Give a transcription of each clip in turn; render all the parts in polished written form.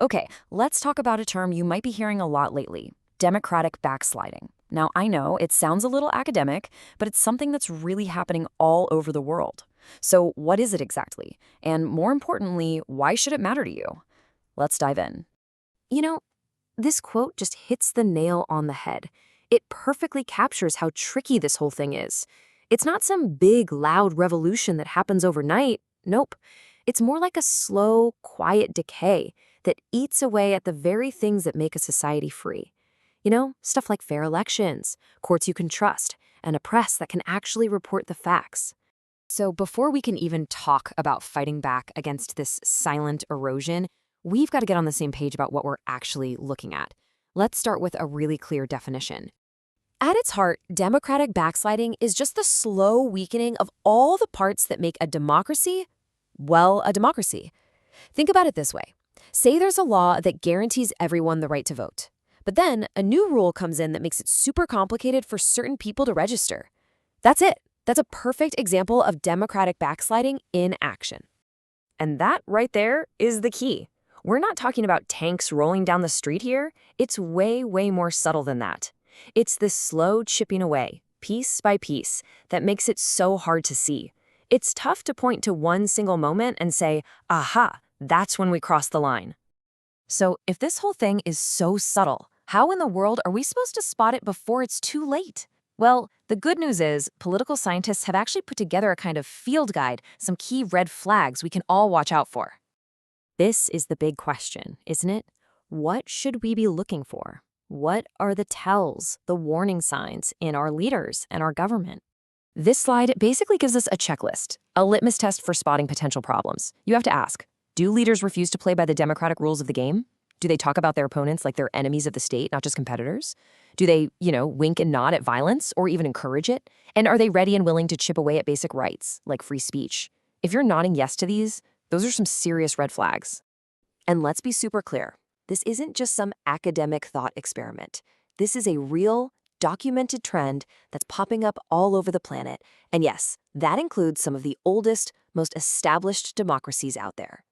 Okay, let's talk about a term you might be hearing a lot lately, democratic backsliding. Now, I know it sounds a little academic, but it's something that's really happening all over the world. So, what is it exactly? And more importantly, why should it matter to you? Let's dive in. You know, this quote just hits the nail on the head. It perfectly captures how tricky this whole thing is. It's not some big, loud revolution that happens overnight. Nope. It's more like a slow, quiet decay that eats away at the very things that make a society free. Stuff like fair elections, courts you can trust, and a press that can actually report the facts. So before we can even talk about fighting back against this silent erosion, we've got to get on the same page about what we're actually looking at. Let's start with a really clear definition. At its heart, democratic backsliding is just the slow weakening of all the parts that make a democracy, well, a democracy. Think about it this way. Say there's a law that guarantees everyone the right to vote. But then a new rule comes in that makes it super complicated for certain people to register. That's it. That's a perfect example of democratic backsliding in action. And that right there is the key. We're not talking about tanks rolling down the street here. It's way, way more subtle than that. It's this slow chipping away, piece by piece, that makes it so hard to see. It's tough to point to one single moment and say, aha, that's when we crossed the line. So if this whole thing is so subtle, how in the world are we supposed to spot it before it's too late? Well, the good news is political scientists have actually put together a kind of field guide, some key red flags we can all watch out for. This is the big question, isn't it? What should we be looking for? What are the tells, the warning signs in our leaders and our government? This slide basically gives us a checklist, a litmus test for spotting potential problems. You have to ask, do leaders refuse to play by the democratic rules of the game? Do they talk about their opponents like they're enemies of the state, not just competitors? Do they, wink and nod at violence or even encourage it? And are they ready and willing to chip away at basic rights, like free speech? If you're nodding yes to these, those are some serious red flags. And let's be super clear. This isn't just some academic thought experiment. This is a real, documented trend that's popping up all over the planet. And yes, that includes some of the oldest, most established democracies out there.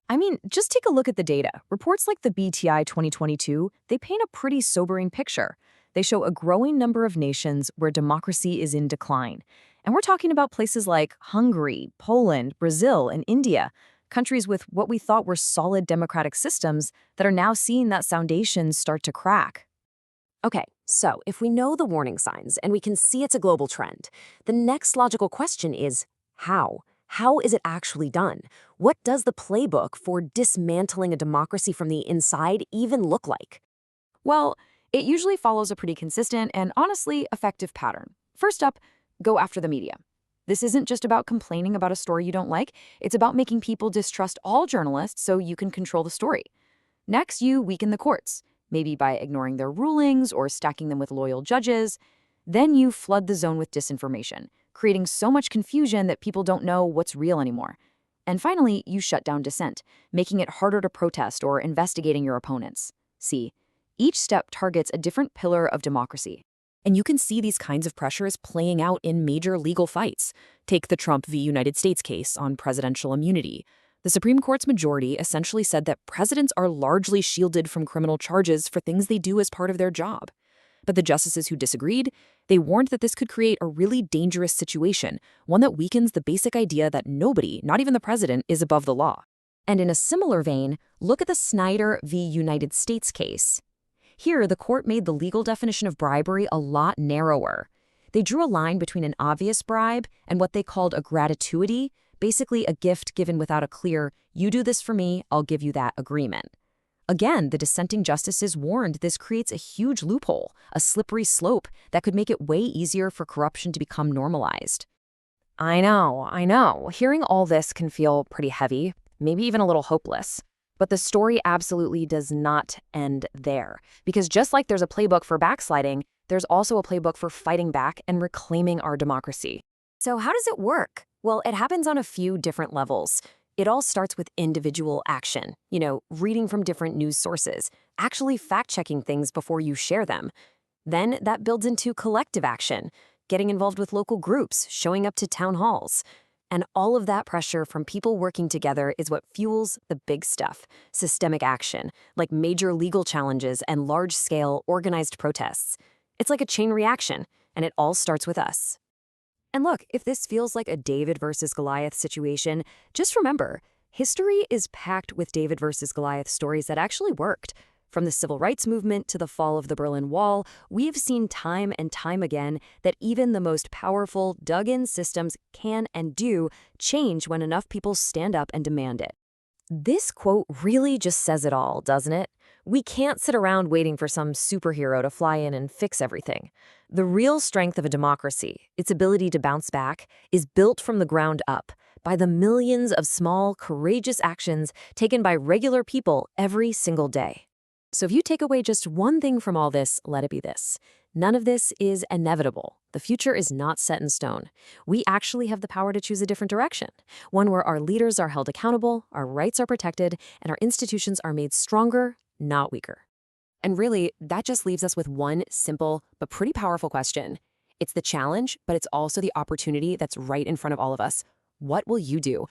I mean, just take a look at the data. Reports like the BTI 2022, they paint a pretty sobering picture. They show a growing number of nations where democracy is in decline. And we're talking about places like Hungary, Poland, Brazil, and India, countries with what we thought were solid democratic systems that are now seeing that foundation start to crack. Okay, so if we know the warning signs and we can see it's a global trend, the next logical question is how? How is it actually done? What does the playbook for dismantling a democracy from the inside even look like? Well, it usually follows a pretty consistent and honestly effective pattern. First up, go after the media. This isn't just about complaining about a story you don't like, it's about making people distrust all journalists so you can control the story. Next, you weaken the courts, maybe by ignoring their rulings or stacking them with loyal judges. Then you flood the zone with disinformation, creating so much confusion that people don't know what's real anymore. And finally, you shut down dissent, making it harder to protest or investigating your opponents. See, each step targets a different pillar of democracy. And you can see these kinds of pressures playing out in major legal fights. Take the Trump v. United States case on presidential immunity. The Supreme Court's majority essentially said that presidents are largely shielded from criminal charges for things they do as part of their job. But the justices who disagreed, they warned that this could create a really dangerous situation, one that weakens the basic idea that nobody, not even the president, is above the law. And in a similar vein, look at the Snyder v. United States case. Here, the court made the legal definition of bribery a lot narrower. They drew a line between an obvious bribe and what they called a gratuity, basically a gift given without a clear, you do this for me, I'll give you that agreement. Again, the dissenting justices warned this creates a huge loophole, a slippery slope that could make it way easier for corruption to become normalized. I know. Hearing all this can feel pretty heavy, maybe even a little hopeless. But the story absolutely does not end there. Because just like there's a playbook for backsliding, there's also a playbook for fighting back and reclaiming our democracy. So how does it work? Well, it happens on a few different levels. It all starts with individual action, reading from different news sources, actually fact-checking things before you share them. Then that builds into collective action, getting involved with local groups, showing up to town halls. And all of that pressure from people working together is what fuels the big stuff, systemic action, like major legal challenges and large-scale organized protests. It's like a chain reaction, and it all starts with us. And look, if this feels like a David versus Goliath situation, just remember, history is packed with David versus Goliath stories that actually worked. From the civil rights movement to the fall of the Berlin Wall, we've seen time and time again that even the most powerful, dug-in systems can and do change when enough people stand up and demand it. This quote really just says it all, doesn't it? We can't sit around waiting for some superhero to fly in and fix everything. The real strength of a democracy, its ability to bounce back, is built from the ground up, by the millions of small, courageous actions taken by regular people every single day. So if you take away just one thing from all this, let it be this. None of this is inevitable. The future is not set in stone. We actually have the power to choose a different direction, one where our leaders are held accountable, our rights are protected, and our institutions are made stronger, not weaker. And really, that just leaves us with one simple but pretty powerful question. It's the challenge, but it's also the opportunity that's right in front of all of us. What will you do?